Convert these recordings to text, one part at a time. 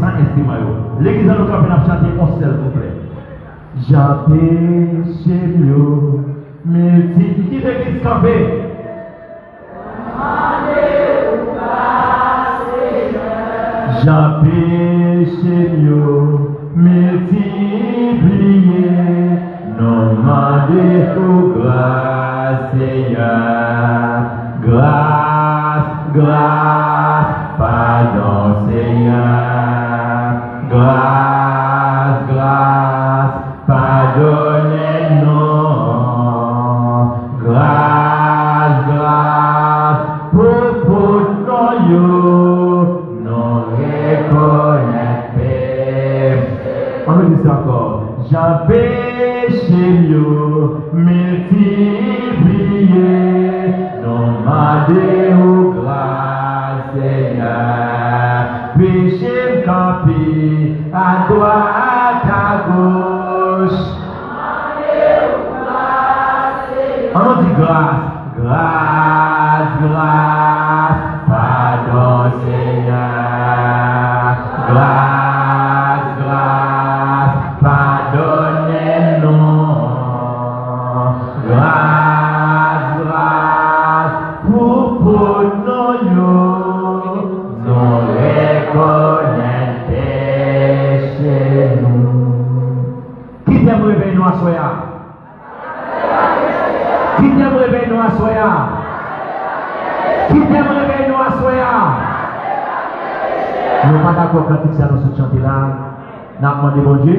sans instrument. L'église a nous chanter un seul couplet. J'appelle chez nous, multi. Qui l'église campée? J'appelle chez nous, multiplié, non mandé pour grâce, Seigneur. Grâce, grâce, pardon, Seigneur. Grâce, grâce, pardonnez-nous. Grâce, grâce, pour nous, nous reconnaître. On me dit ça encore. J'avais chez nous multiplié, non mandé aux grâce, Seigneur. Péché campé à droite, à gauche. On me dit grâce, grâce, grâce, pardon, Seigneur. Grâce, grâce, pardonnez-nous. Grâce, grâce, pour nous reconnaître chez nous. Qui t'aime réveiller nous à soya? Qui t'aime réveiller nous à soya? Qui t'aime réveiller nous à soya? Nous ne sommes pas d'accord quand ça nous chanter là. Nous avons demandé bon Dieu.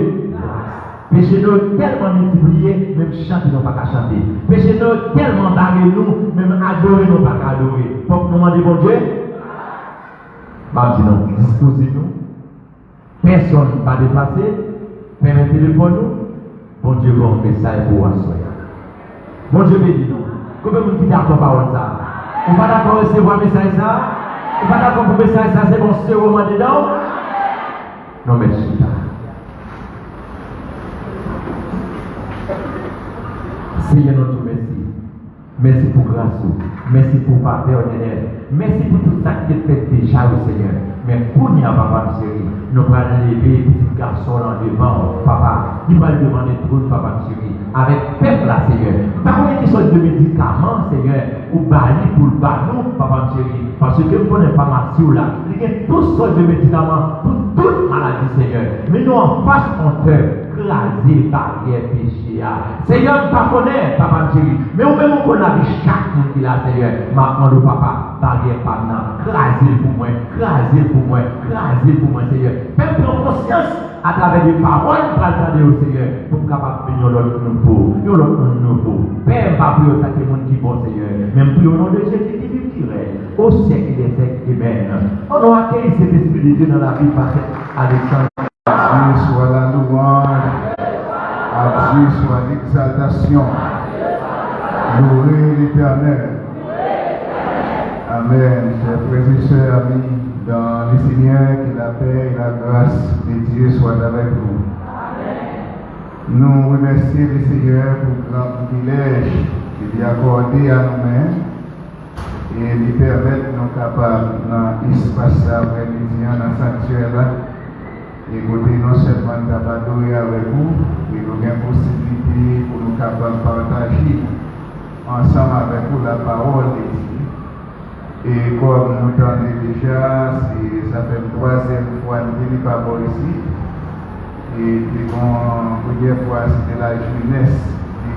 Péché nous tellement multiplié, même chanter nous pas qu'à chanter. Péché nous tellement barré nous, même adorer nous pas qu'à adorer. Donc nous demandons bon Dieu. Bah dis non, disposez-nous. Personne ne va déplacer. Permettez-le pour nous. Bon Dieu, bon message pour vous. Bon Dieu, bénis nous. Comment vous dites d'accord parole ça? On va d'accord recevoir le message ça? On va d'accord pour le message ça? C'est bon, c'est au moment dedans? Non, merci. Seigneur, notre merci. Merci pour grâce. Merci pour pardon. Merci pour tout ça qui est fait déjà au Seigneur. Mais pour nous, papa, nous allons lever petit garçon là devant, papa. Nous allons demander trop de papa, avec peuple là, Seigneur. Pas une question de médicaments, Seigneur, ou bali pour le nous, papa, parce que nous connaissons pas Mathieu là. Il y a toutes sortes de médicaments pour toute maladie, Seigneur. Mais nous en face, on te craser barrière péché. Seigneur, nous ne connaissons pas, papa, mais nous même on a vu chaque monde qui l'a, Seigneur. Maintenant, le papa, barrière pas maintenant. Craser pour moi, craser pour moi, craser pour moi, Seigneur. Fais prendre conscience à travers les paroles pour attendre au Seigneur, pour nous capable de venir l'autre nouveau, l'autre nouveau. Père, pas pour attaquer le monde qui bon, Seigneur, même pour le nom de Jésus qui vivrait au siècle des siècles. Amen. On a accueilli cet esprit de Dieu dans la vie par Alexandre. À Dieu soit la louange, à Dieu soit l'exaltation. Louez l'Éternel. Amen. Chers frères et sœurs, amis, dans le Seigneur, que la paix et la grâce de Dieu soient avec vous. Nous remercions le Seigneur pour le grand privilège qu'il a accordé à nous-mêmes et lui permettre de nous capables dans l'espace après-midi, dans le sanctuaire, et côté non seulement d'adorer avec vous, mais nous avons une possibilité pour nous capables de partager ensemble avec vous la parole de Dieu. Et comme nous entendons déjà, ça fait la troisième fois que nous venons par ici. Et la première fois, c'était la jeunesse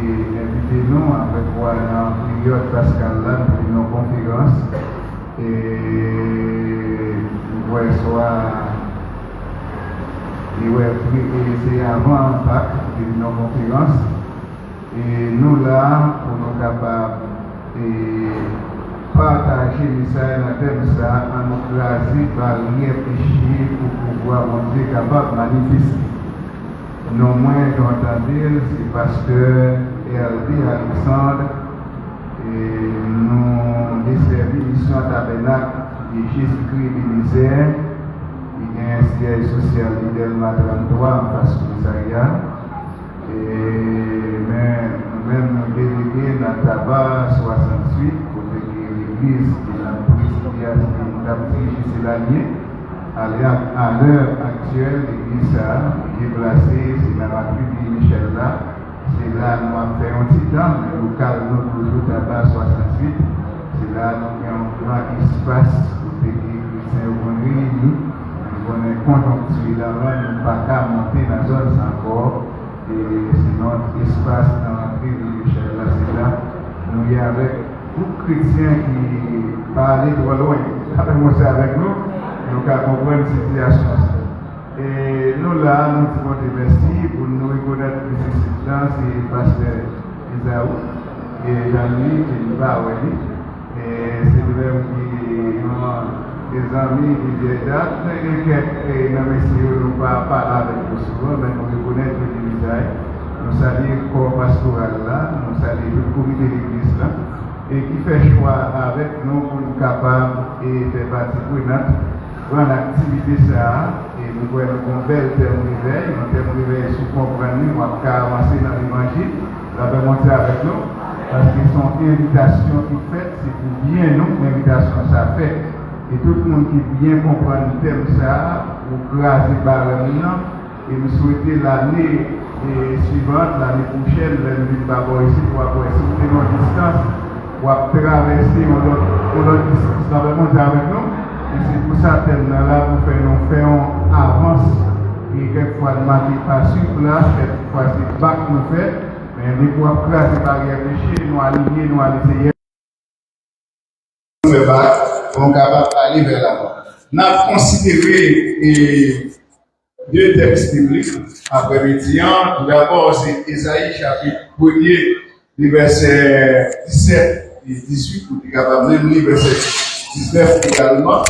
qui invitait nous avec moi dans la période Pascal là, pour une conférence. Et nous voyons c'est avant Pâques, une conférence. Et nous là, pour nous capables de partager le message dans thème ça, en nous craser par rien péché pour pouvoir montrer capable de manifester. Non moins d'entendre, c'est pasteur R.D. Alexandre et nous desservons mission tabernacle de Jésus-Christ de misère. Il y a un siège social Delma 33 en face du commissariat. Et même nous délégués dans le tabac 68, côté de l'église de la police qui a dirigé l'année, À l'heure actuelle, l'église qui est placée, c'est la patrie de Michel là. C'est là nous avons fait un petit temps, le local nous toujours tabac 68. C'est là nous avons un grand espace pour les chrétiens réunis. On est conjoncturé là-bas, nous ne pouvons pas monter dans la zone encore. Et c'est notre espace dans l'entrée de Michel là, c'est là. Nous y avec beaucoup de chrétiens qui parlent trop loin. Avec nous. Nous avons compris la situation. Et nous là, nous devons investir pour nous reconnaître que c'est le pasteur Isaou et Jean-Louis qui nous va avec lui. Et c'est lui-même qui des amis qui viennent d'être et nous essayons de ne pas parler avec nous souvent, mais nous reconnaître le visage. Nous saluons le corps pastoral là, nous saluons le comité de l'église là, et qui fait choix avec nous pour nous capables et faire partie prenante. Dans l'activité ça, et nous voyons un bel terme réveil, un terme réveil sous comprendre, nous avons avancer dans l'évangile, nous avons monté avec nous, parce que son invitation qui fait, c'est pour bien nous, l'invitation ça fait, et tout le monde qui bien comprend le terme ça, pour graser par le nom, et nous souhaitons l'année suivante, l'année prochaine, nous allons ici pour avoir ici, une distance, pour traverser notre distance, nous avons monté avec nous. Et c'est pour ça que nous faisons avance. Et quelquefois, nous ne pas sur place, quelquefois, c'est bac nous fait. Mais nous pouvons classer par réfléchir, nous aligner, nous aller. Nous sommes capables d'aller vers là-bas. Nous avons considéré deux textes bibliques après-midi. D'abord, c'est Ésaïe chapitre 1er, les versets 17 et 18, pour être capable de lire verset 19 également.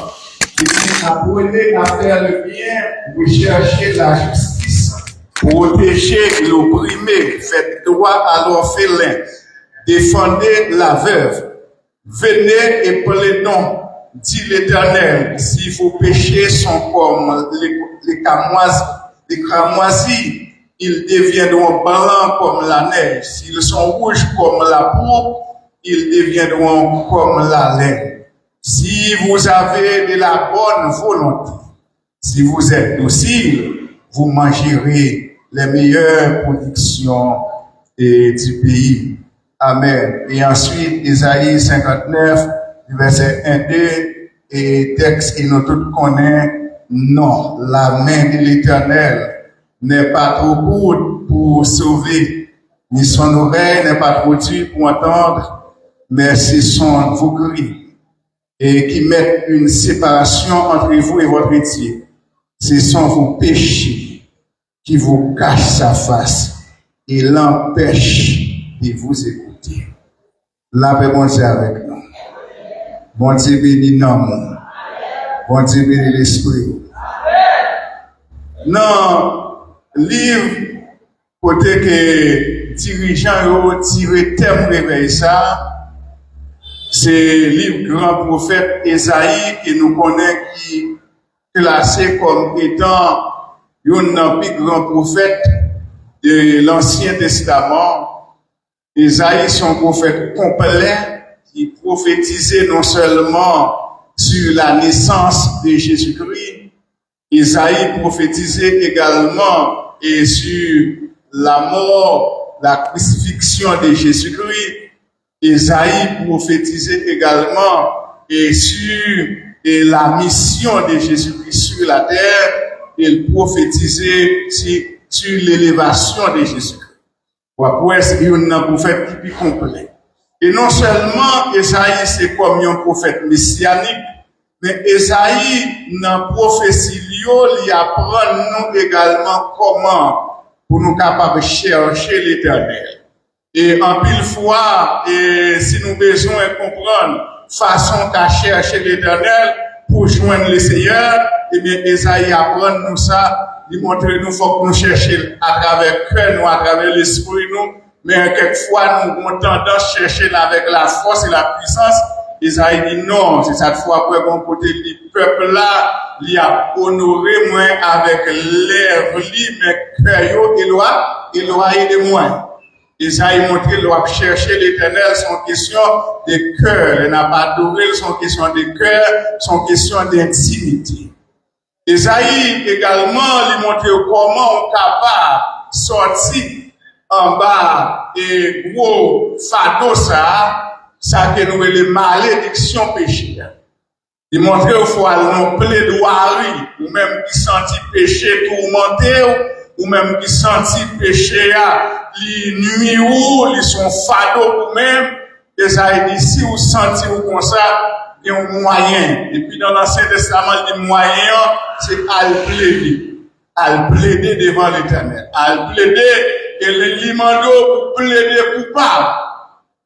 Ici, apprenez à faire le bien, recherchez la justice, protégez l'opprimé, faites droit à l'orphelin, défendez la veuve. Venez et plaidons, dit l'Éternel, si vos péchés sont comme les cramoisis, ils deviendront blancs comme la neige. S'ils sont rouges comme la pourpre, ils deviendront comme la laine. Si vous avez de la bonne volonté, si vous êtes docile, vous mangerez les meilleures productions du pays. Amen. Et ensuite, Isaïe 59, verset 1-2, et texte que nous tous connaissons, non, la main de l'Éternel n'est pas trop courte pour sauver, ni son oreille n'est pas trop dure pour entendre, mais ce sont vos cris. Et qui mettent une séparation entre vous et votre Dieu. Ce sont vos péchés qui vous cachent sa face et l'empêchent de vous écouter. La paix, bon Dieu avec nous. Bon Dieu béni nous. Bon Dieu béni l'esprit. Non, livre, côté que dirigeant ont tiré thème réveil ça, c'est le livre grand prophète Ésaïe que nous connaissons qui est classé comme étant un des plus grands prophètes de l'Ancien Testament. Ésaïe, c'est un prophète complet qui prophétisait non seulement sur la naissance de Jésus-Christ, Ésaïe prophétisait également et sur la mort, la crucifixion de Jésus-Christ. Ésaïe prophétisait également et sur la mission de Jésus-Christ sur la terre. Il prophétisait sur l'élévation de Jésus-Christ. Après, c'est un prophète qui est plus complet. Et non seulement Ésaïe, c'est comme un prophète messianique, mais Ésaïe, dans la prophétie, il apprend nous également comment pour nous capables de chercher l'Éternel. Et en pile fois, et si nous besoin de comprendre façon qu'à chercher l'Éternel pour joindre le Seigneur, eh bien, Ésaïe apprend nous ça, il montre nous faut que nous cherchions à travers le cœur, nous, à travers l'esprit, nous, mais quelquefois, nous avons tendance à chercher avec la force et la puissance. Isaïe dit non, c'est cette fois pour mon côté, le peuple là, il a honoré moi avec lèvres, mais cœur, il doit aider moi. Isaïe montre qu'il doit chercher l'Éternel, son question de cœur. Il n'a pas adoré son question de cœur, son question d'intimité. Esaïe également lui montre comment on est capable de sortir en bas et gros fardeau ça que nous les malédictions péché. Il montre au fois non plaidoirie ou même qui sentit péché tourmenté ou même qui sentit péché li nuit ou li son fardeau pour même. Esaïe dit si vous sentez ou comme ça il y a un moyen. Et puis dans l'Ancien Testament, le moyen, c'est à le plaider devant l'Éternel. À le plaider, et le limando pour plaider coupable.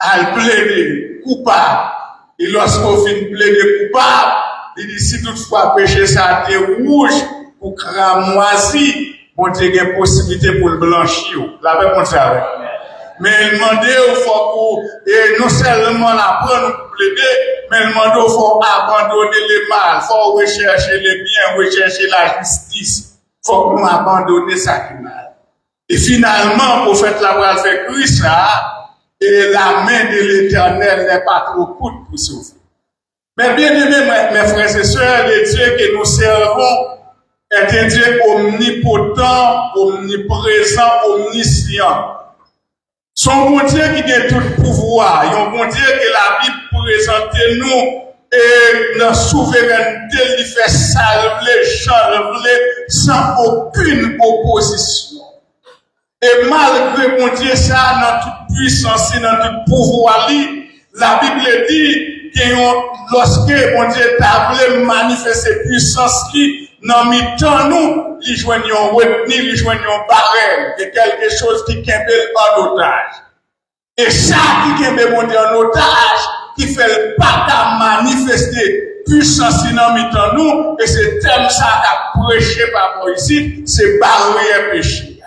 À le plaider coupable. Et lorsqu'on finit de plaider coupable, il dit si toutefois péché ça a été rouge ou cramoisi, bon Dieu a une possibilité pour le blanchir. La paix contre ça. Mais il demandait au faut et non seulement apprendre pour plaider, mais il demandait au faut abandonner les mal, il faut rechercher les biens, rechercher la justice, il faut nous abandonner ça qui mal. Et finalement, le prophète l'a fait Christ ça, et la main de l'Éternel n'est pas trop courte pour souffrir. Mais bien aimés, mes frères et sœurs, le Dieu que nous servons est un Dieu omnipotent, omniprésent, omniscient. Son bon Dieu qui a tout pouvoir, un bon Dieu que la Bible présente nous et notre souveraineté lui fait salver, chanveler sans aucune opposition. Et malgré bon Dieu ça, dans toute puissance, dans tout pouvoir, la Bible dit que lorsque bon Dieu t'a voulu manifester puissance, dans mi-temps, nous, ils joignons retenu, ils joignons barrel, et quelque chose qui kembel en otage. Et ça qui kembel bon Dieu en otage, qui fait le pas à manifester puissance dans mi-temps, nous, et c'est thème ça qu'a prêché par Moïse, c'est barrière péché.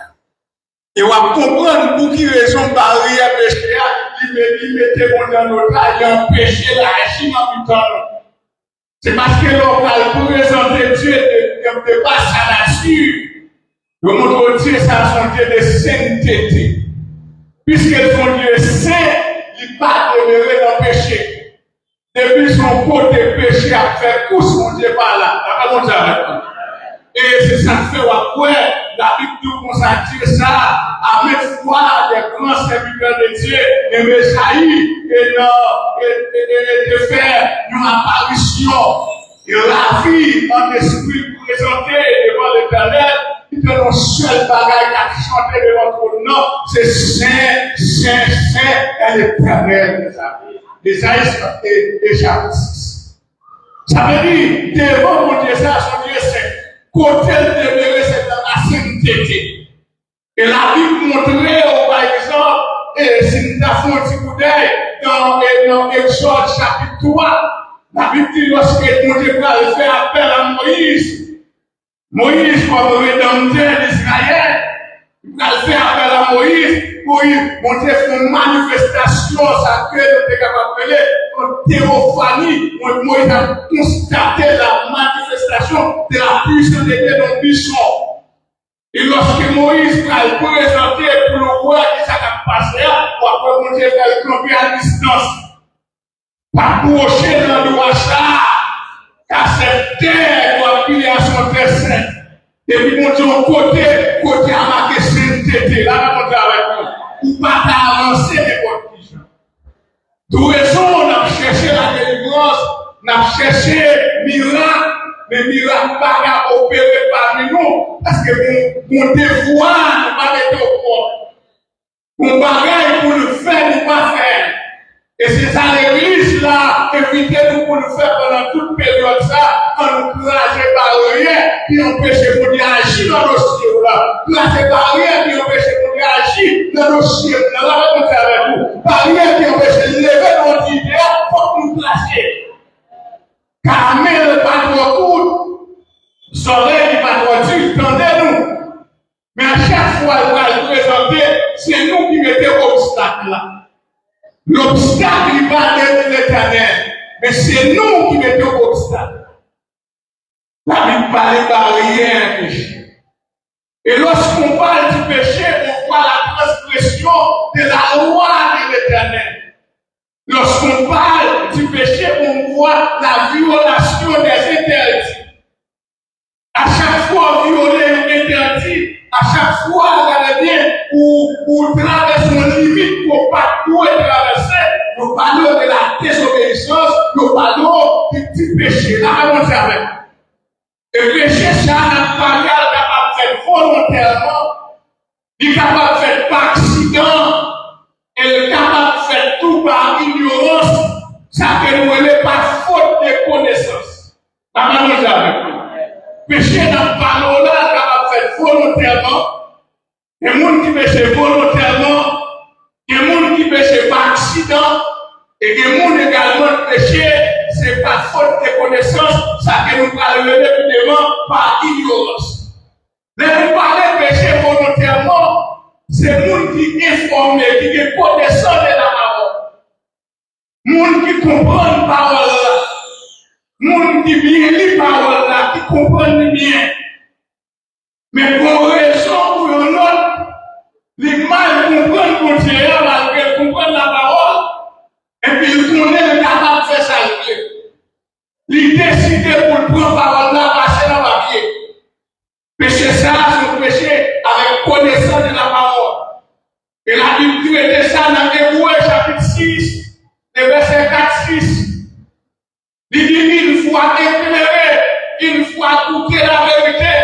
Et on va comprendre pour qui raison barrière péché, il mettait bon Dieu en otage, il empêchait la régime en mi-temps. C'est parce que l'on va présenter Dieu de par sa nature. Le montre Dieu, ça son Dieu de sainteté. Puisque son Dieu saint, il n'est pas demeuré dans le péché. Depuis son côté péché a fait tout son Dieu par là. Et c'est ça que fait après, la Bible nous consacre ça à mettre foi des grands serviteurs de Dieu, et Mésaïe, et de faire une apparition, et la vie en esprit présentée devant l'Éternel, il donne un seul bagage à chanter devant ton nom, c'est Saint, Saint, Saint, et l'Éternel des amis. Ésaïe et chapitre 6. Ça veut dire, devant mon Dieu, ça, son Dieu saint. Côté de demeurer, c'est dans la sainteté. Et la Bible montrait, par exemple, et si nous avons un petit coup d'œil dans Exode chapitre 3, la Bible dit lorsque mon Dieu va faire appel à Moïse, comme rédempteur d'Israël, il va faire appel à Moïse, mon Dieu fait une manifestation, ça que nous sommes capables d'appeler une théophanie. Moïse a constaté la manifestation de la puissance de Dieu dans le buisson. Et lorsque Moïse va le présenter pour le voir qui ça va passer, pour après mon Dieu va le camper à distance. Pas coucher dans le rachat, car cette terre doit appuyer à son dessein. Et puis mon Dieu, côté à marquer sainteté, là, on va avec nous. Ou pas avancer n'importe qui. D'où raison, on a cherché la délivrance, on a cherché miracle, mais miracle pas opéré parmi nous, parce que mon devoir n'est pas d'être au corps. Mon bagage pour le faire, n'est pas faire. Et c'est ça l'église là, évitez-nous pour le faire pendant toute période ça, quand nous placer barrière, qui empêche qu'on agir dans nos cieux là. Placer barrière qui empêche qu'on agir dans nos cieux là. Là, on va faire avec nous. Barrière qui empêche de lever notre idée, il faut que nous placer. Caramel pas trop court, soleil qui pas trop dur, tendez-nous. Mais à chaque fois qu'on va le présenter, c'est nous qui mettons obstacle là. L'obstacle n'est pas de l'Éternel, mais c'est nous qui mettons l'obstacle. La Bible parle de barrière péché. Et lorsqu'on parle du péché, on voit la transgression de la loi de l'Éternel. Lorsqu'on parle du péché, on voit la violation des interdits. À à chaque fois, regardez bien, ou traverser une limite pour pas tout traverser, nous parlons de la désobéissance, nous parlons du petit péché. Là, on avec. Et péché, ça n'a pas capable de faire volontairement, il est capable de faire par accident, et il est capable de faire tout par ignorance, ça que nous n'est pas faute de connaissance. Là, on avec. Péché n'a pas là, capable de faire volontairement. Il y a des gens qui pêchent volontairement, il y a des gens qui pêchent par accident, et il y a des gens également qui pêchent, c'est pas faute de connaissance, ça que nous parlons évidemment par ignorance. Les gens qui parlent de péché volontairement, c'est les gens qui sont informés, qui ont connaissance de la parole. Les gens qui comprennent la parole là. Les gens qui bien lisent la parole là, qui comprennent bien. Mais pour raison ou une autre, les mal comprennent le Dieu, malgré comprennent la parole, et puis ils connaissent le capable de faire ça. Ils décident pour le prendre la parole là, passer dans la vie. Péché ça, c'est péché avec connaissance de la parole. Et la Bible dit ça dans Hébreux chapitre 6, le verset 4-6. Il dit une fois éclairé, une fois goûté la vérité,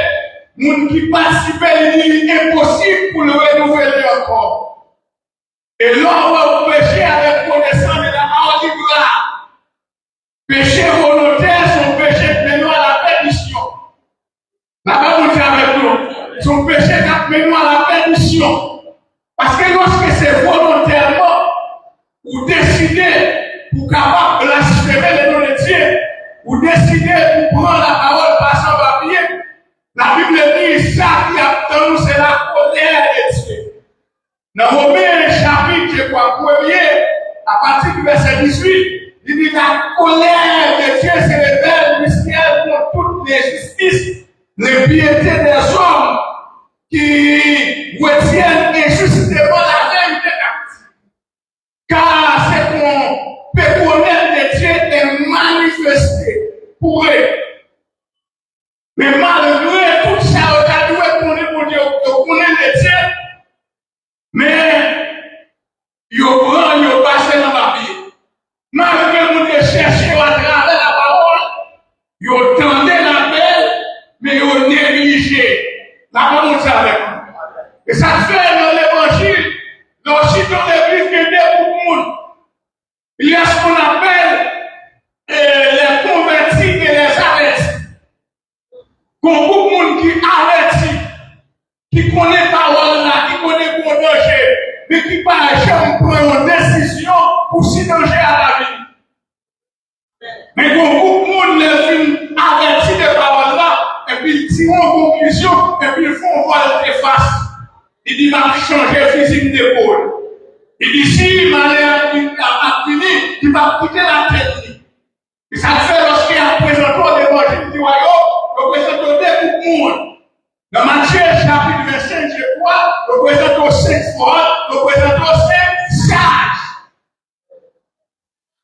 moun qui participe, il est impossible pour le renouveler encore. Et l'homme va pécher avec connaissance de la parole du grave. Péché volontaire, son péché mène à la perdition. La Bible dit avec nous, son péché mène à la perdition. Parce que lorsque c'est volontairement, ou décider pour capable blasphémer le nom de Dieu, ou décider pour prendre la parole par son papier, la Bible dit ça qui attend nous, c'est la colère de Dieu. Dans Romains chapitre, je crois, premier, à partir du verset 18, il dit la colère de Dieu se révèle du ciel pour toutes les justices, les piétés des hommes qui retiennent injustement la vérité. Car c'est qu'on peut connaître de Dieu est manifesté pour eux. Mais malgré tout ça, on a dû connaître pour Dieu, on connaît le Dieu, mais il passe dans la vie. Malgré nous chercher à travers la parole, il tendait l'appel, mais il négligé. La parole est avec nous. Et ça fait dans l'évangile, dans l'église qui est pour le monde. Il y a ce qu'on appelle les convertis et les avertis. Comme beaucoup de monde qui avertit, qui connaît la parole là, qui connaît bon danger, mais qui par jamais prend une décision pour s'y danger à la vie. Mais comme beaucoup de monde les films avertis de parole là, et puis ils tirent en conclusion, et puis ils font voile de face. Il dit, m'a changer physique d'épaule. Il dit, si ma a fini, il va quitter la tête. Et ça fait lorsqu'il a présenté l'évangile du royaume, il présente au monde. Dans Matthieu chapitre 25, je crois, il présente aux 5 fois, il présente aux 5 sages.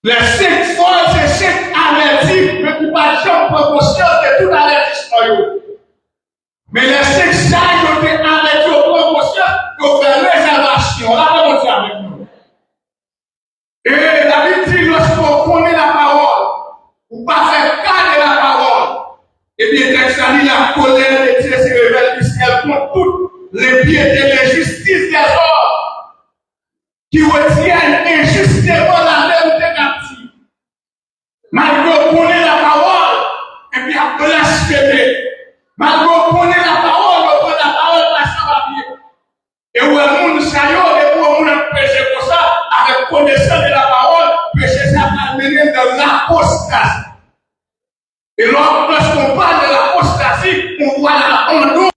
Les 5 fois, c'est 5 avertis, mais qui ne pas jamais prendre conscience de tout avertissement. Mais les 5 sages ont été avertis au prendre conscience pour faire réservation. Là, on va avec nous. Et la Bible dit, lorsqu'on connaît la parole, ou pas faire cas de la parole, et bien, texte dit, la colère de Dieu se révèle du ciel contre toutes les piétés, les justices des hommes qui retiennent injustement la vérité captive. Malgré qu'on connaît la parole, et puis à blasphémer. Malgré qu'on connaît la parole, on prend la parole par son papier. Et où le monde s'aillot, et où le monde péché comme ça, avec connaissance de la parole, péché ça va mener de l'apostasie. Et lorsqu'on parle de l'apostasie, on voit la honte.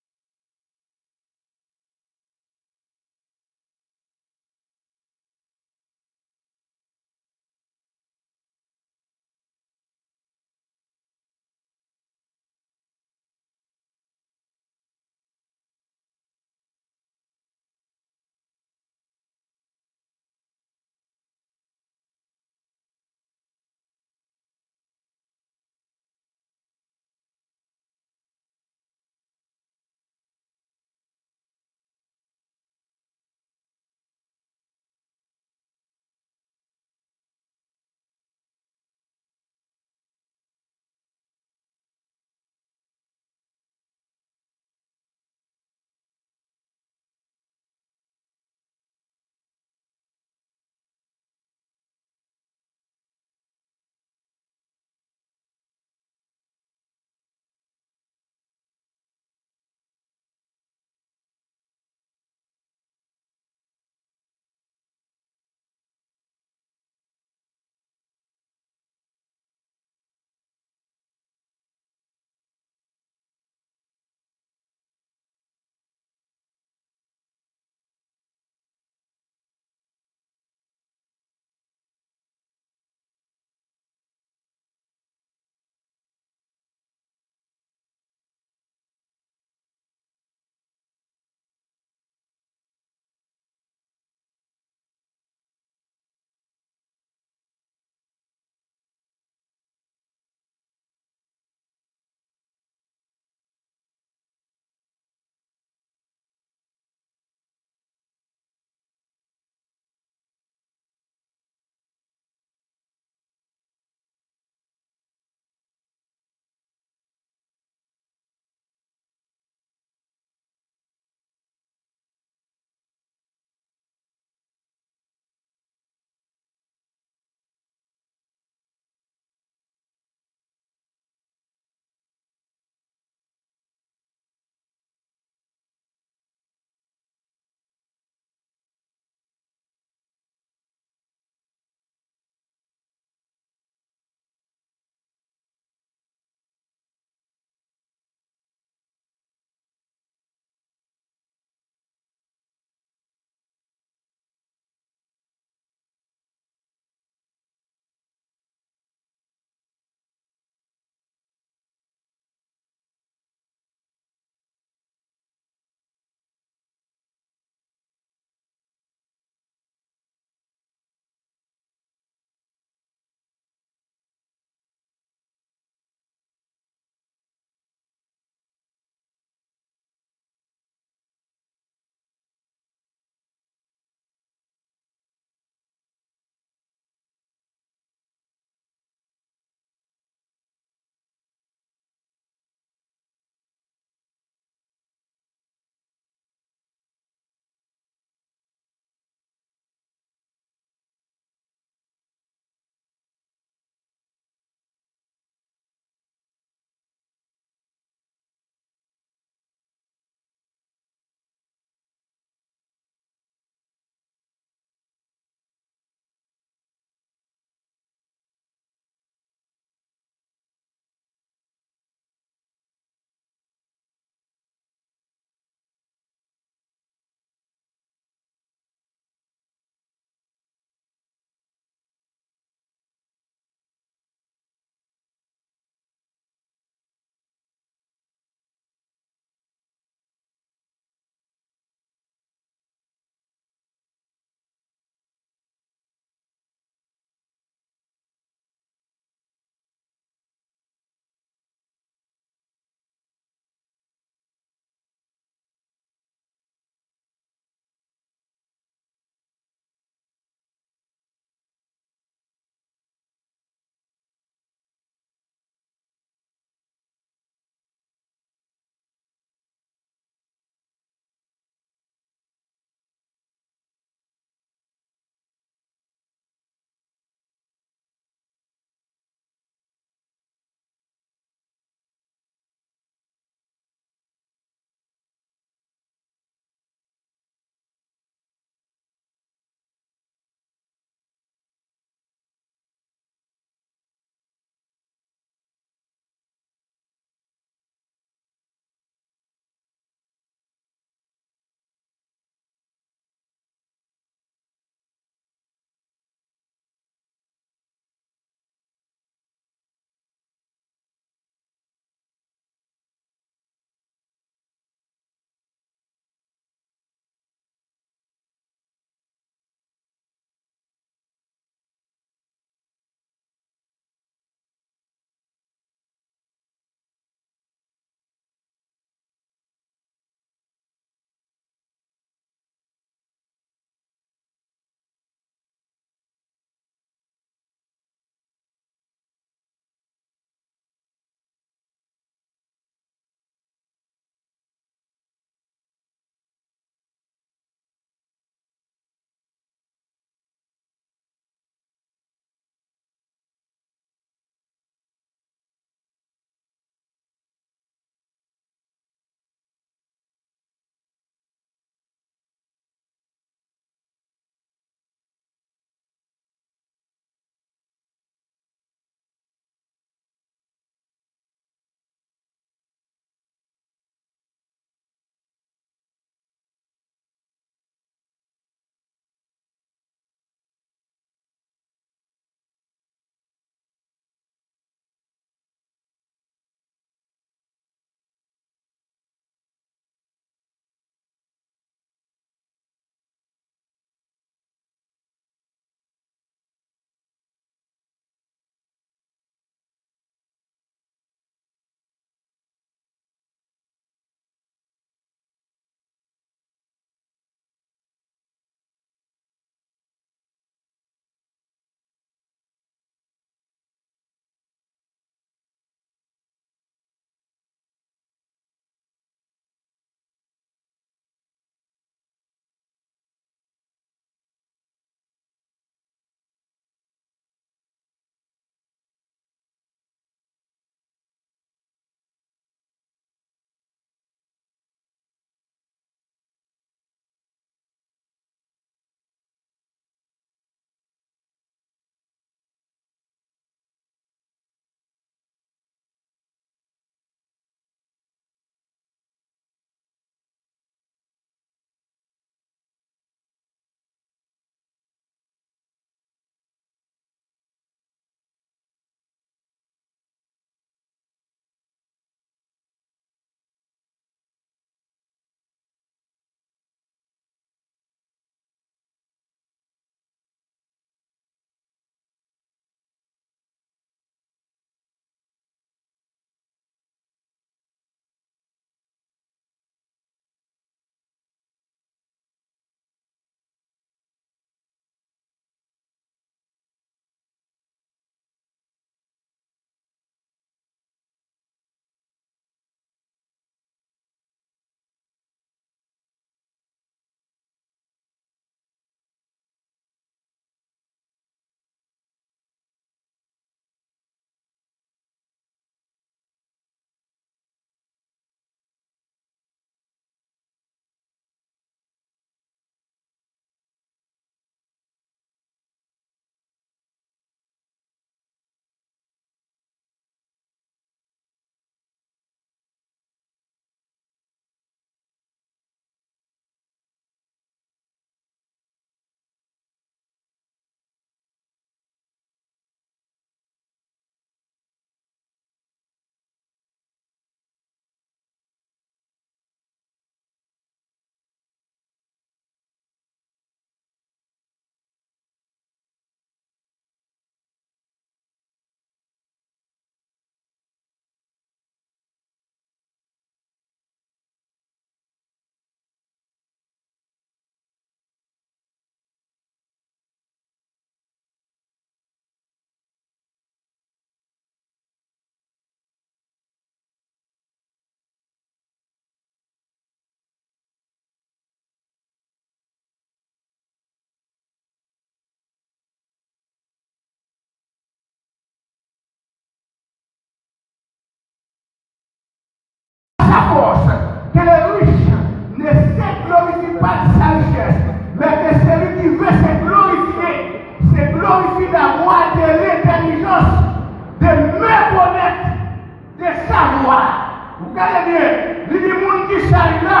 soir. Vous regardez bien, il dit moun qui charge là,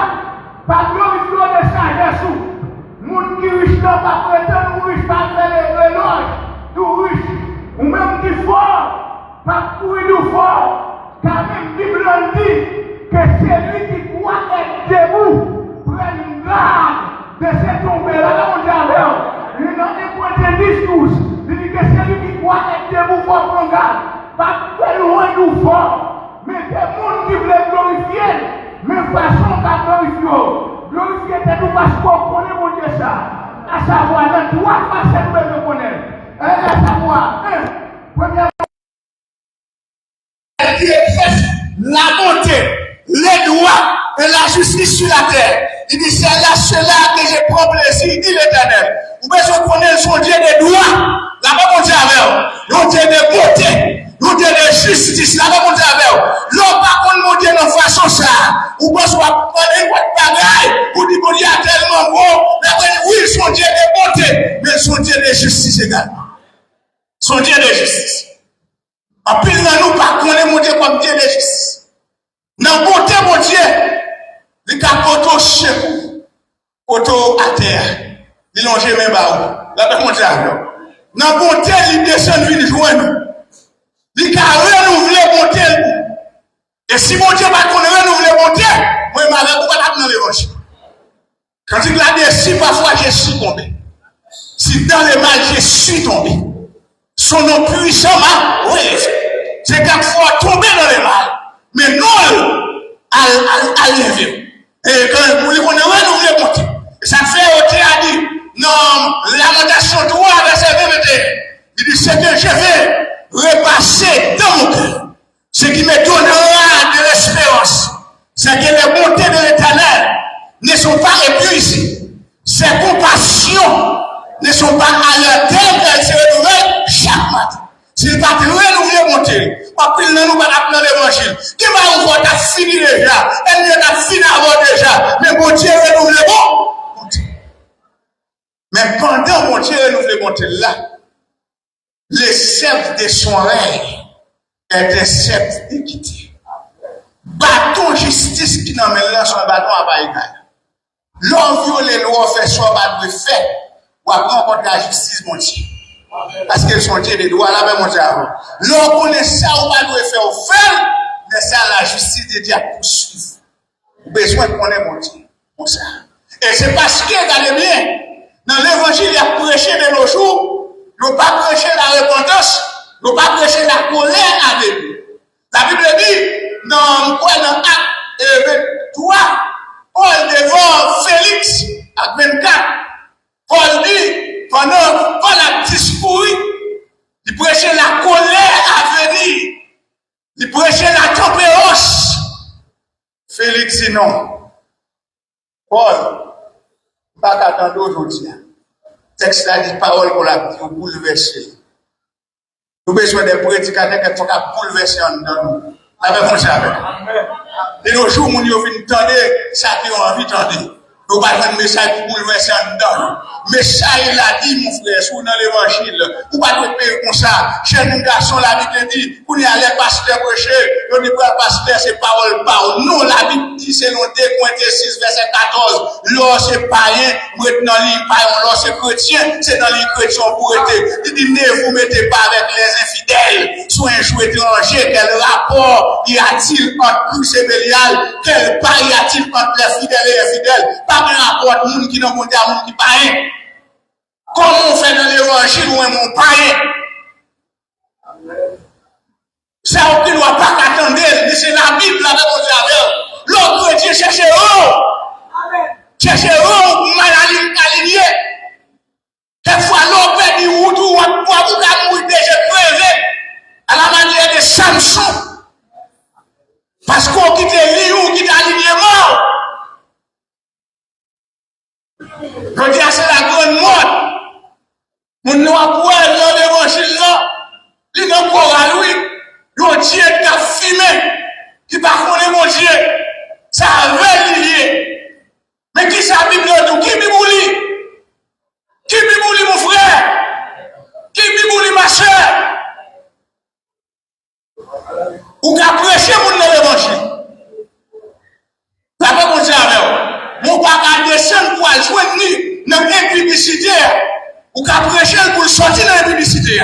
pas glorifier de sagesse ou. Moun qui riche là, pas prétendre riche, pas faire l'éloge, tout riche. Ou même qui fort, pas courir du fort. Car même Bible dit que celui qui croit être debout, prenne garde de se tomber là, on dit il n'a pas de discours. Il dit que celui qui croit être debout, faut prendre garde. Pas loin du fort. Mais des gens qui veulent glorifier, mais façon qu'à glorifier. Glorifier, c'est tout parce qu'on connaît mon Dieu ça. À savoir, dans trois facettes, nous devons connaître. À savoir, premièrement, la montée, les droits et la justice sur la terre. Il dit, c'est là cela que je prends plaisir, dit l'Éternel. Vous pouvez connaître son Dieu des droits, la même Dieu avec vous. Dieu de beauté. Nous Dieu de justice, la même Dieu avec vous. L'homme par contre, mon Dieu, dans façon ça. Ou pas soit prendre votre bagaille, ou dire, mon Dieu a tellement bon. Oui, son Dieu de beauté, mais son Dieu de justice également. Son Dieu de justice. En plus, nous, pas connaître mon Dieu comme Dieu de justice. Dans beauté, mon Dieu, il a poteau chez vous, poteau à terre. Il longe même bas. La même Dieu avec vous. Dans beauté, il descend, il joint. Il a renouvelé bonté. Et si mon Dieu va renouveler bonté, moi, je vais pas dans l'évangile. Quand il a dit, si parfois je suis tombé, si dans le mal je suis tombé, son nom puissant m'a relevé. C'est quelquefois tombé dans le mal, mais non à lever. Et quand vous voulez renouveler bonté, ça fait ôter à dire, non, lamentation 3, verset 21, il dit, c'est que je vais repasser dans mon cœur. Ce qui me donnera de l'espérance, c'est que les bontés de l'Éternel ne sont pas épuisées. Ses compassions ne sont pas à leur terme, elles se renouvellent chaque matin. S'il va te renouveler bonté, pas plus nous va apprendre l'évangile. Qui va vous voir, t'as fini déjà, elle vient d'être fini avant déjà, mais bon Dieu renouvelle bonté. Mais pendant mon Dieu renouvelle bonté là, les sceptres de son règne est un sceptre d'équité. Bâton justice qui n'emmène là son bâton à pas égal. L'homme viole les lois, fait soit pas de fait, ou à rencontrer la justice, mon Dieu. Parce qu'ils sont Dieu des droits, là, même mon Dieu avant. L'homme connaît ça, ou pas de faire au fait, mais ça, la justice de Dieu poursuivre. Besoin de connaître mon Dieu. Pour ça. Et c'est parce que, regardez bien, dans l'évangile, il y a prêché de nos jours. Nous pas prêcher la repentance, nous pas prêcher la colère avec lui. La Bible dit, dans Acte 23, Paul devant Félix, à 24, Paul dit, pendant Paul a discouru, il prêchait la colère à venir, il prêchait la tempérance. Félix dit non. Paul, pas qu'attendre aujourd'hui. Texte là dit parole qu'on l'a bouleversé. Nous avons besoin des prédicateurs qui sont bouleversés en nous. Avec mon avec. De nos jours, nous avons entendu ça qui ont envie d'entendre. Nous avons un message pour bouleverser en dedans. Mais ça, il a dit, mon frère, sous dans l'évangile. Vous ne pouvez pas payer comme ça. Chez nous, garçon, la Bible dit, vous n'y allez pas se faire prêcher. Vous n'y pas pasteur, c'est parole. Non, la Bible dit, c'est non 2 Corinthiens 6, verset 14. L'or, c'est païen, maintenant, l'île païen, l'or, c'est chrétien, c'est dans les chrétiens pour être. Il dit, ne vous mettez pas avec les infidèles. Soit un jouet étranger, quel rapport y a-t-il entre Christ et Bélial? Quel pas y a-t-il entre les fidèles et les infidèles? Pas de rapport, monde qui n'ont monté à monde qui païen. Comment on fait dans l'évangile ou un païen? Ça, on ne doit pas attendre, mais c'est la Bible, la Bible. L'autre chrétien cherche mal aligné. Quelquefois, l'homme perd du route ou un poids pour qu'à mourir déjà crevé, à la manière de Samson. Parce qu'on quitte lui ou quitte alignement. Je dis, c'est la grande mode. Mon nom a pour elle dans l'évangile là. Il n'a pas à lui. Le Dieu qui a fumé. Qui va connaître mon Dieu. Ça a lié. Mais qui c'est la Bible tout? Qui bibouli? Qui bibouli mon frère? Qui bibouli ma soeur? Ou qu'a prêché mon dans l'évangile? pas joindre dans l'impudicité. Ou qu'à prêcher pour sortir dans l'impudicité.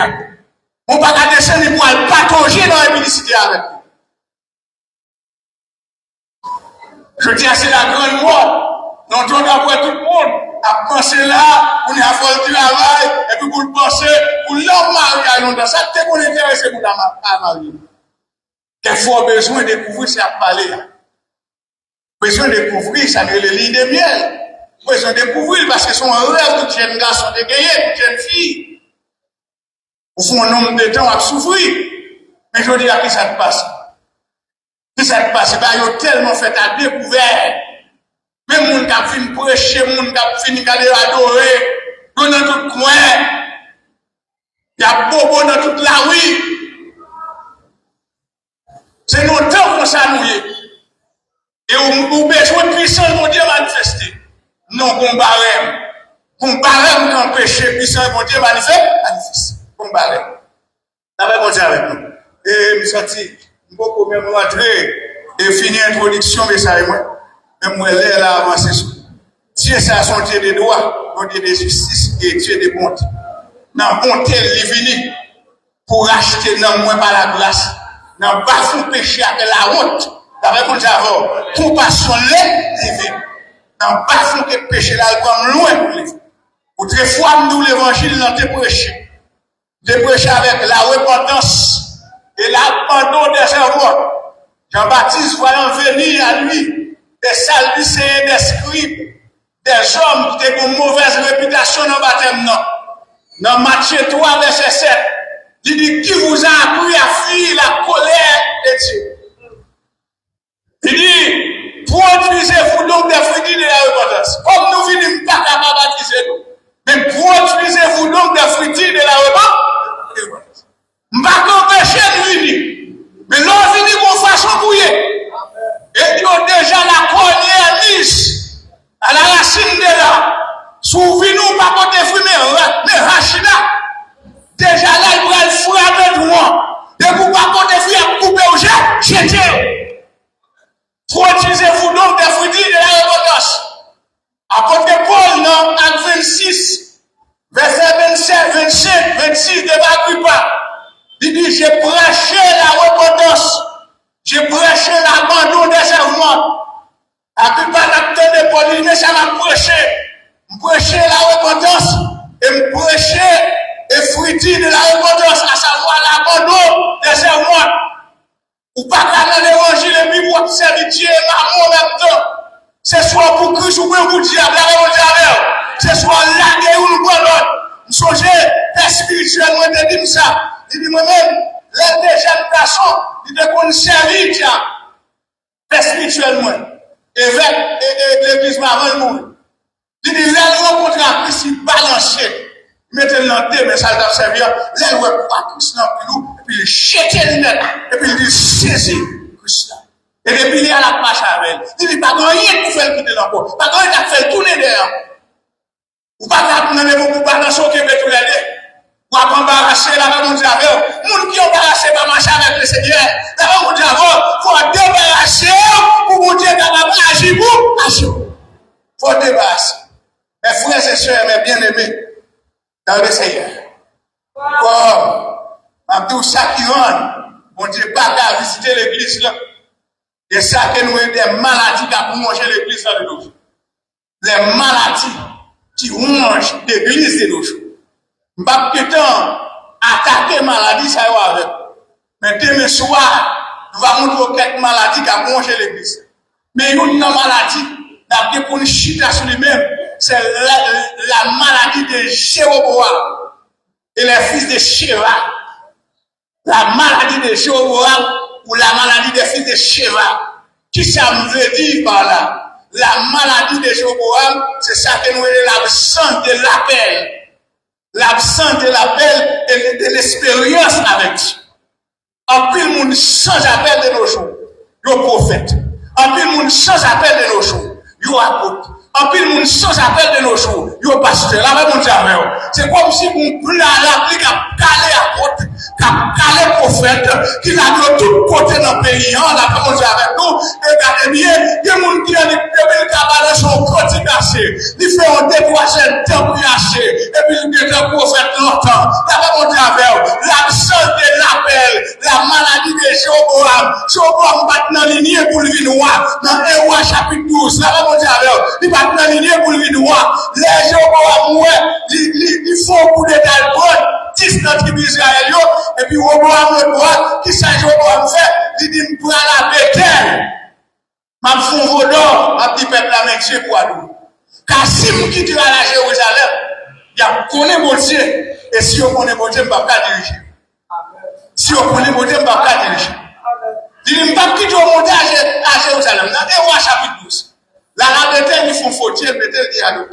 On va pas descendre pour aller patauger dans l'impudicité avec lui. Je dis, c'est la grande mort. Donc, on après tout le monde à penser là, on est à faire le travail, et puis pour le penser, pour l'homme marié à l'autre. Ça, c'est qu'on est intéressé pour la mariée. Quelquefois, besoin de découvrir ce qu'il a parlé. Besoin de découvrir, ça veut le lit de miel. Besoin de découvrir, parce que son rêve de jeune garçon, de gagner, de jeune fille. Au fond, un nombre de temps à souffrir. Mais je dis à qui ça te passe? Qui ça te passe? Il y a tellement fait à découvert. Même moun qui fini prêcher, moun qui fini d'aller adorer, dans tout le coin. Il y a bobo dans toute la rue. C'est nos temps qu'on s'annouille. Et on besoin de puissance, mon Dieu manifester. Non, qu'on barème. Qu'on barème quand péché, puissance, mon Dieu manifeste. Qu'on barème. Avec mon Dieu avec nous. Et je me sens beaucoup même rentrer et finir l'introduction, mais ça et moi. Même moi, elle a avancé sur. Dieu, c'est son Dieu des droits, son Dieu de justice et Dieu de bonté. Dans bonté, il est venu pour acheter dans moi par la grâce. Dans bas de péché avec la honte. Avec mon Dieu, compassion, il vient. Dans bas de péché, là, comme loin pour les. Autrefois, nous, l'évangile, nous avons prêché. De prêcher avec la repentance et l'abandon des erreurs. Jean-Baptiste, voyant venir à lui, des salvicéens, des scribes, des hommes qui ont une mauvaise réputation dans le baptême. Dans Matthieu 3, verset 7, il dit, qui vous a appris à fuir la colère de Dieu? Il dit, produisez-vous donc des fruits de la repentance. Comme nous venons pas capables de baptiser nous, mais produisez-vous donc des fruits de la repentance. Je ne vais pas empêcher de venir, mais l'on vient qu'on façon bouillir. Et ils ont déjà la première mise à la racine de là. Souvenez-nous pas côté fruit, mais Rachida. Déjà là, il va le frapper de moi. Et vous pas côté fruit à couper au jet, jetez. Produisez-vous donc des fruits de la repentance. À côté Paul, dans Acte 26, verset 27, 25, 26, de Agrippa, il dit, j'ai prêché la repentance. J'ai prêché l'abandon des servants. Agrippa n'a pas de Paul, il dit, mais ça m'a prêché. Je prêchais la repentance et je prêchais les fruits de la repentance, à savoir l'abandon des servants. Ou pas qu'à l'évangile et puis pour observer Dieu et maman en même temps. C'est soit pour Christ ou pour diable, c'est soit là où nous prenons. Nous songez, père spirituel, moi je dis ça. Il dit moi-même, les deux jeunes garçons, ils te connaissent servir, père spirituellement. L'église avant le monde. Il dit, là, ils rencontrent un Christ, ils balancent. Mettez-le dans le thé, mais ça va servir. Là, ils voient pas Christ dans le pilou, et puis ils jettent les lunettes, et puis ils disent, saisis Christ là. Et depuis, il y a la marche avec elle. Il dit, pas rien pour faire quitter l'emploi. Pas rien pour faire tourner derrière. Ou pas qu'à prendre beaucoup de balances au Québec tous les deux. Ou à embarrasser la mon Dieu avec eux. Les gens qui ont embarrassé pas marcher avec le Seigneur. La mon Dieu avec eux. Il faut débarrasser pour mon Dieu capable d'agir pour agir. Il faut débarrasser. Mes frères et sœurs, mes bien-aimés, dans le Seigneur. Comme, tout ça qui rentre, mon Dieu, pas qu'à visiter l'église là. Et ça que nous avons des maladies qui ont mangé l'église de nos jours. Les maladies qui mangent l'église de nos jours. Je ne vais pas attaquer maladie, ça va avec. Mais demain soir, nous allons montrer quelques maladies qui ont mangé l'église. Mais une maladie, d'après pour une chita sur lui-même, c'est la maladie de Jéroboam et les fils de Sheva. La maladie de Jéroboam ou la maladie des fils de Sheva. Qui ça me veut dire par là? La maladie de Jéroboam, c'est ça que nous avons l'absence de l'appel. L'absence de l'appel et de l'expérience avec Dieu. En plus, le monde sans appel de nos jours, il y a prophète. En plus, le monde sans appel de nos jours, il y a apôtre. En plus, le monde sans appel de nos jours, il y a pasteur. Là, mon Dieu, c'est comme si on prenait l'applique à caler apôtre, à caler prophète, qui n'a de tout côté dans le pays. On a mon Dieu avec nous, et regardez eh bien, il y a des gens qui ont des cabanes sont côté caché. Ils font un décoiffage temps caché. Et puis, ils ont prophète longtemps. D'abord, mon Dieu, l'absence de l'appel, la maladie de Jéroboam. Jéroboam bat dans la lignée pour le vinoir. Dans 1 roi chapitre 12. D'abord, mon Dieu, il bat dans la lignée pour le vinoir. Les Jéroboam, ils font un coup d'état de bonne. 10 dans la tribu d'Israël, et puis Jéroboam le droit, qui ça Jéroboam fait, il dit, pour la Bethel. M'a font vodor, m'a dit peuple la métier pour adou. Car si vous quittez la Jérusalem, il y a connaît mon Dieu. Et si on connaît mon Dieu, je ne vais pas diriger. Si on connaît mon Dieu, je ne vais pas diriger. Il dit, je ne vais pas quitter monter à Jérusalem. Dans 1 roi chapitre 12. La Bethel, ils font fautier, Bethel dit adou.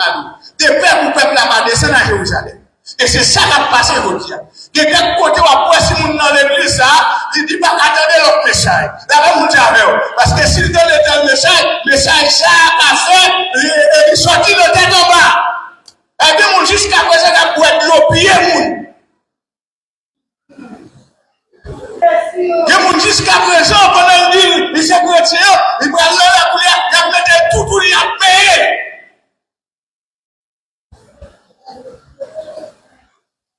Des peuple là va descendre à Jérusalem. Et c'est ça qui a passé aujourd'hui. Il y a des côtés où après, si vous dans l'église, il dit pas qu'attendez l'autre message. Là, vous avez parce que s'il donne le message, ça a fait, il sortit le tête en bas. Et bien, jusqu'à présent, il a pu être l'opié, il jusqu'à présent, pendant le dit, il s'est chrétien, il prend la couleur, il a mis tout pour lui a payé.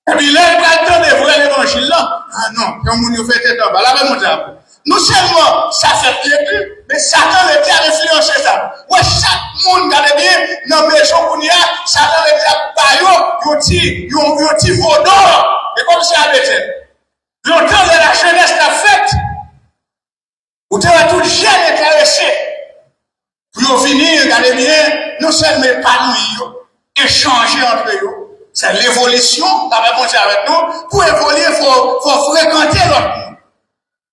Et puis là, il va attendre de voir l'évangile là. Ah non, comme on fait tête en bas, là, mon diable. Non seulement ça fait plaisir, mais Satan le dit à influencer ça. Ouais, chaque monde, regardez bien, dans la maison qu'on y a, Satan le dit à Bayo, il dit vaudor. Et comme ça, longtemps de la jeunesse l'a faite, où tu vas tout jeune intéressé. Pour venir, regardez bien, non seulement épanouir, échanger entre eux. C'est l'évolution, t'avais pensé avec nous. Pour évoluer, il faut fréquenter l'autre monde.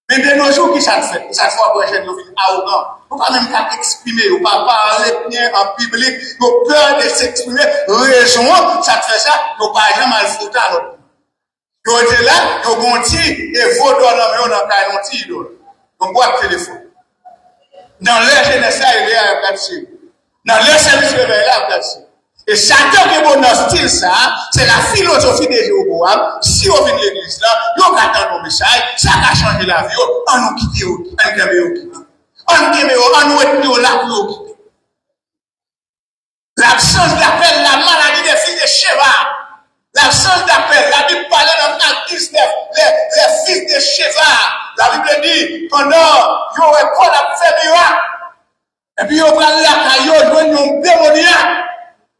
Mais de nos jours, qui ça fait? Ça fait après, j'ai devenu arrogant. On ne peut pas même pas exprimer, on ne peut pas parler bien en public, on a peur de s'exprimer. Raison, ça te fait ça, on ne peut pas jamais le foutre à l'autre monde. Ils ont été là, ils ont gonti, et vaut dans l'homme, on a un petit idole. On boit le téléphone. Dans leur jeunesse, il y a un plateau. Dans leur service, il y a un plateau. Et Satan qui est bon dans ce style, ça, c'est la philosophie de Jéroboam. Si on vient de l'église là, on attend nos messages, ça va changer la vie, on nous quitte, on nous là pour nous quitter. L'absence d'appel, la maladie des fils de Sheva. L'absence d'appel, la Bible parle dans Acte 19, les fils de Sheva. La Bible dit, pendant, ils ont répondu à faire miracle. Et puis, ils ont pris la caillou, ils ont démoniaque.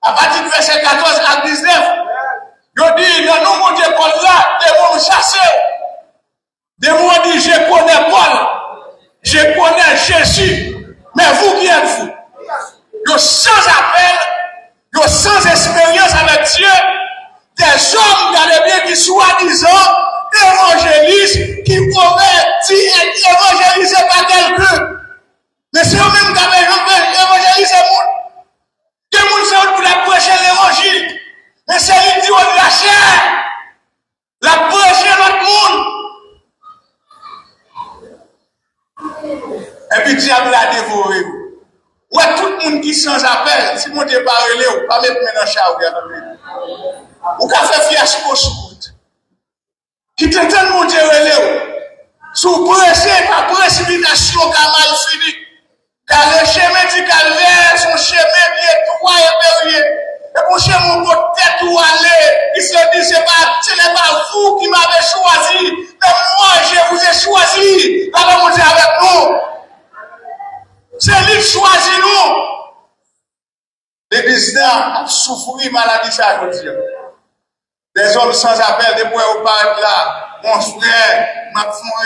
À partir du verset 14 à 19, je dis, dans nous, mon Dieu, Paul là, des mots chassés. Des mots disent, je connais Paul, je connais Jésus. Mais vous, qui êtes-vous? Vous sans appel, vous sans expérience avec Dieu, des hommes, regardez bien, qui soi-disant, évangélistes, qui pourraient dire être évangélisés par quelqu'un. Mais c'est eux-mêmes qui avaient évangélisé le monde. Que les gens pour la prêcher l'évangile. Mais c'est lui qui dit la chair. La prêcher notre monde. Et puis diable a dévoré. Ouais, tout le monde qui sans appel, si mon Dieu pas relé, ou pas mettre dans le char, ou qu'à faire fiasco sur route. Qui t'entend mon Dieu relé. Sous prêcher, par précipitation, car mal fini. Car le chemin du calvaire, son chemin bien droit et périlleux. Et pour chez mon tête où aller, il se dit, ce n'est pas vous qui m'avez choisi, mais moi je vous ai choisi. Là, mon Dieu avec nous. C'est lui qui choisit nous. L'église a souffert maladie ça, je veux dire. Des hommes sans appel, des points au parc là. Mon frère, m'a fait un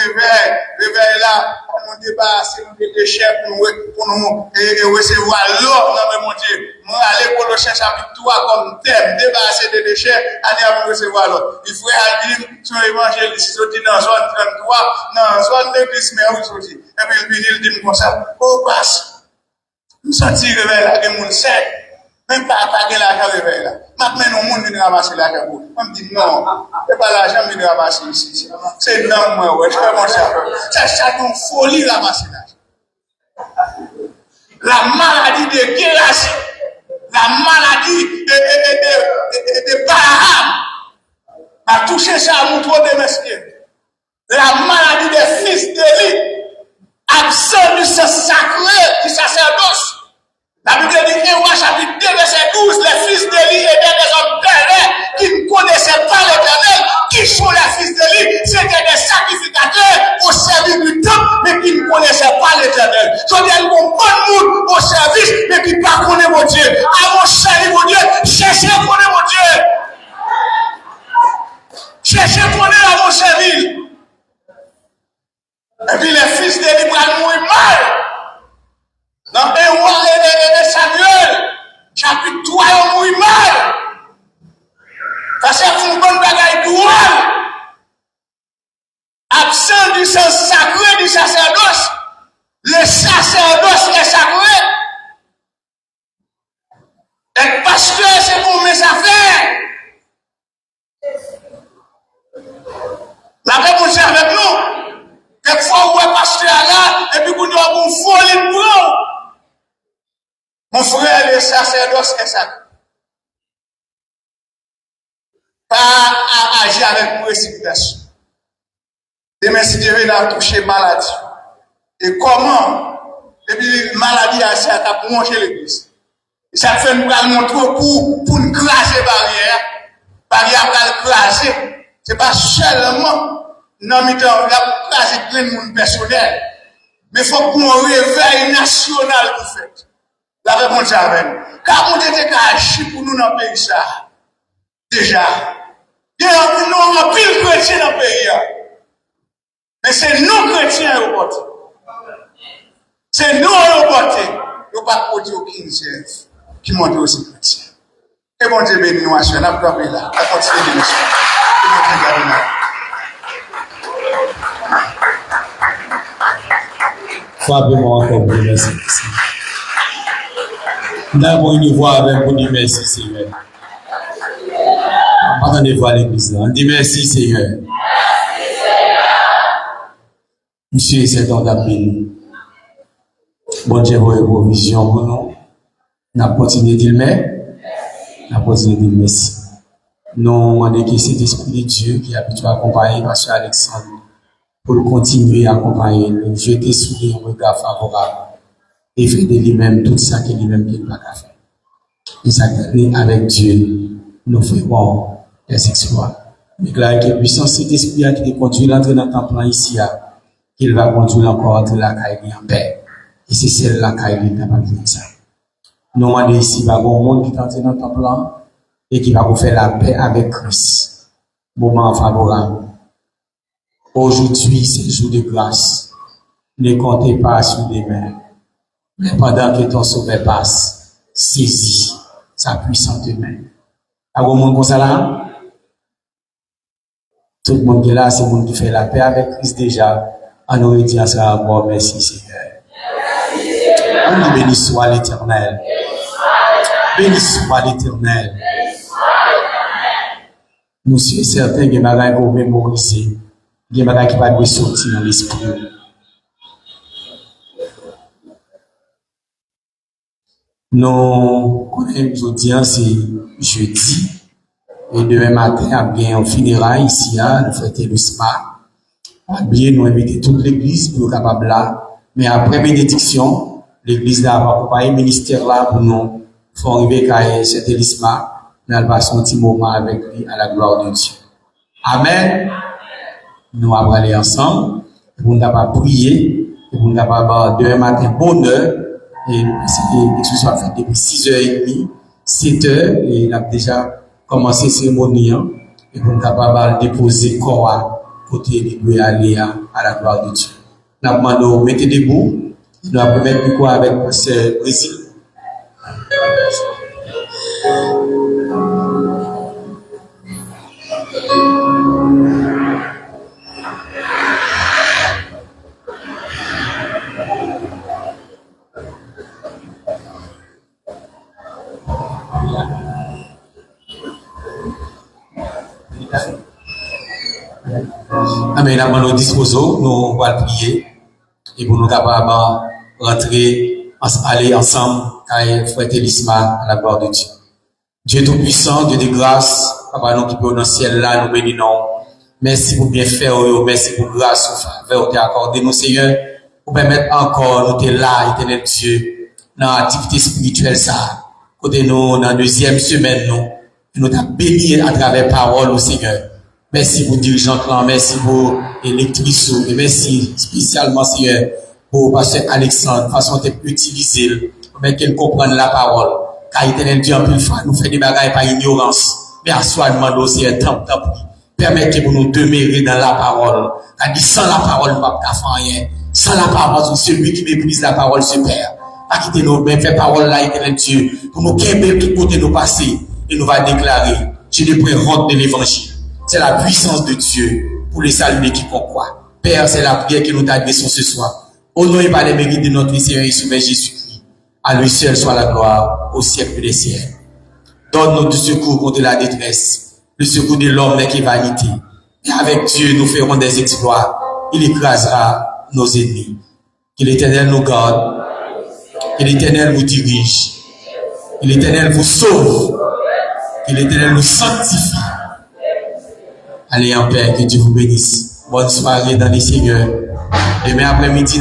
réveil là, on nous débarrasse, on nous déchets pour nous recevoir l'eau, non mais mon Dieu, moi aller pour le chapitre 3 comme thème, débarrasser des déchets, aller à recevoir l'eau. Il faut aller sur l'évangéliste, il dit dans zone 33, dans zone d'église, mais où il dit, et puis il dit comme ça, oh passe, nous sentis réveil là, que mon sait, même pas attaquer l'argent réveil là. Maintenant, le monde vient ramasser l'argent. On me dit non, c'est pas l'argent qui vient ramasser ici. C'est non, moi, ouais, c'est ça une folie ramasser l'argent. La maladie de Guérassi, la maladie de Baham a touché ça à mon trop de messieurs. La maladie des fils d'Élie, absent du sang sacré qui sacerdoce. La Bible dit, Héroï chapitre 2, verset 12, les fils d'Élie étaient des hommes terrestres qui ne connaissaient pas l'Éternel. Qui sont les fils d'Élie? C'était des sacrificateurs au service du temple, mais qui ne connaissaient pas l'Éternel. C'est-à-dire qu'ils ont bon monde au service, mais qui ne connaissent pas mon Dieu. Avant servir mon Dieu, cherchez à connaître mon Dieu. Cherchez à connaître avant servir. Et puis les fils d'Élie vont mourir mal. Dans Héroï et Samuel, chapitre 3, ils mourir mal. Parce qu'ils font une bonne bagaille douane. Absent du sens sacré du sacerdoce. Le sacerdoce est sacré. Et pasteur, c'est pour mes affaires. La réponse est avec nous. Quelquefois, on est pasteur là, et puis vous nous avons folie pour. Mon frère, le sacerdoce est sacré. Pas à agir avec précipitation. Demain, si Dieu a touché maladie. Et comment? Et puis, maladie a manger l'église. Et ça fait nous montrer pour nous craser barrière. Barrière pour craser. C'est pas seulement non, mais la craser plein de monde personnel. Mais il faut qu'on réveil national qui fait. La réponse est avec nous. Car on était agir pour nous dans le pays ça. Déjà. Il y a un pile chrétien dans le pays. Mais c'est nous chrétiens au porté. C'est nous au porté. Nous ne pas porter aucune chef qui montre aussi chrétien. Et bon Dieu béni nous, on a pleuré là. On a continué l'émission. Et bon Dieu garde là. Probablement encore vous merci. Nous avons une voix avec vous, dit merci Seigneur. Attendez-vous à l'église là. On dit merci Seigneur. Monsieur, c'est ton appel. Bon Dieu, vos visions pour nous. N'a continué de dire merci. N'a continué de dire merci. Nous, on est que cet esprit de Dieu qui a habitué à accompagner Pasteur Alexandre pour continuer à accompagner, nous jeter sous lui un regard favorable et faire de lui-même tout ça que lui-même qu'il n'a pas faire. Et ça avec Dieu, nous ferons les exploits. Déclarer que puissance cet esprit qui conduit l'entrée dans le temple ici, qu'il va conduire encore entre la caille en paix. Et c'est celle-là qui est capable de ça. Nous demandons ici, il va y avoir un monde qui est entré dans le temple et qui va vous faire la paix avec Christ. Moment favorable. Aujourd'hui, c'est le jour de grâce. Ne comptez pas sur des mains. Mais pendant que ton sauveur passe, saisis sa puissante main. À vous, monde comme ça là? Tout le monde qui est là, c'est le monde qui fait la paix avec Christ déjà. On aurait dit à ça, bon, merci Seigneur. On dit béni soit l'Éternel. Béni soit l'Éternel. Nous sommes certains que les bagages vont mémoriser. Il y a des bagages qui vont sortir dans l'esprit. Nous connaissons aujourd'hui, c'est jeudi. Et demain matin, il y a un funérail ici, nous fêtons le SMA. Bien, nous invitons toute l'église pour capable là. Mais après bénédiction, l'église là va accompagner le ministère là pour nous faire arriver à cet élisma. Nous allons passer un petit moment avec lui à la gloire de Dieu. Amen. Nous allons aller ensemble. Pour nous capables prier. Et pour nous capables demain matin bonheur. Et ce soit fait depuis 6h30, 7h. Et nous avons déjà commencé la cérémonie. Et pour nous capables de déposer le corps côté de aller à la gloire de Dieu. Nous demandons de mettre debout. Nous allons mettre du quoi avec ce Brésil. Amen. Nous disposons, nous allons prier et pour nous capables rentrer, aller ensemble à frère Télisma à la gloire de Dieu. Dieu tout-puissant, Dieu de grâce, Papa nous qui peut dans le ciel là, nous bénissons. Merci pour bien faire, merci pour grâce, faveur, tu as accordé nous, Seigneur. pour permettre encore, nous sommes là, éternel Dieu, dans l'activité spirituelle, ça. Côté nous, dans la deuxième semaine, nous t'avons béni à travers parole au Seigneur. Merci pour dirigeant clan, merci pour l'électricien, et merci spécialement, Seigneur, pour pasteur Alexandre, façon de utiliser, pour qu'elle comprenne la parole. Car éternel Dieu, en plus de fois, nous fait des bagailles par ignorance. Mais à soi, demande aussi un temps, permettez pour nous demeurer dans la parole. Car dit, sans la parole, nous ne pouvons pas faire rien. Sans la parole, celui qui méprise la parole se perd. Pas quitter nous, mais fait parole là, éternel Dieu, pour nous qu'aimer tout côté nous passer, et nous va déclarer, je ne prends de l'évangile. C'est la puissance de Dieu pour les saluer qui croient. Père, c'est la prière que nous t'adressons ce soir. Au nom et par les mérites de notre Seigneur et Sauveur Jésus-Christ. À lui seul soit la gloire au siècle des siècles. Donne-nous du secours contre la détresse, le secours de l'homme n'est que vanité. Et avec Dieu, nous ferons des exploits. Il écrasera nos ennemis. Que l'Éternel nous garde. Que l'Éternel vous dirige. Que l'Éternel vous sauve. Que l'Éternel nous sanctifie. Allez en paix, que Dieu vous bénisse. Bonne soirée dans les Seigneurs. Demain après-midi.